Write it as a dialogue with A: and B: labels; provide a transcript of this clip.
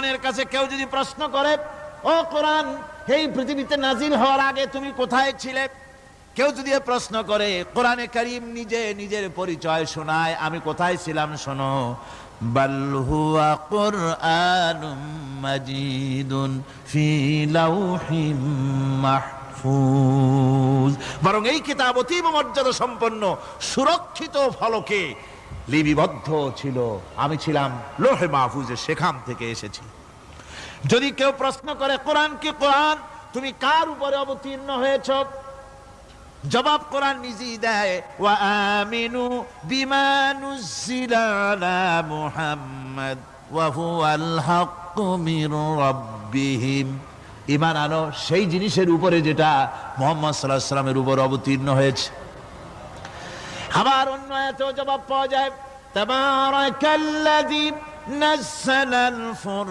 A: কোরআনের কাছে কেউ যদি প্রশ্ন করে, ও কোরআন, এই পৃথিবীতে নাজিল হওয়ার আগে তুমি কোথায় ছিলে? কেউ যদি প্রশ্ন করে, কোরআনে কারীম নিজে নিজের পরিচয় শোনায়, আমি কোথায় ছিলাম শোনো। বাল হুয়া কুরআনুম মাজিদুন ফি লাউহিম মাহফুজ, বরং এই কিতাব অতীব মর্যাদা সম্পন্ন সুরক্ষিত ফলকে লিপিবদ্ধ ছিল, আমি ছিলাম লৌহে মাহফুজে, সেখান থেকে এসেছি। যদি কেউ প্রশ্ন করে, কোরআন কি কোরআন, তুমি কার উপরে অবতীর্ণ হয়েছ? জবাব কোরআন নিজেই দেয়, ওয়া আমিনু বিমা নুজিলা আলা মুহাম্মাদ ওয়া হুয়াল হাক্কু মির রাব্বিহিম, ঈমান আনো সেই জিনিসের উপরে যেটা মুহাম্মদ সাল্লাল্লাহু আলাইহি ওয়াসাল্লামের উপর অবতীর্ণ হয়েছে। আবার অন্য আয়াতেও জবাব পাওয়া যায়, তাবারাকাল্লাযী নাযালাল ফুরকান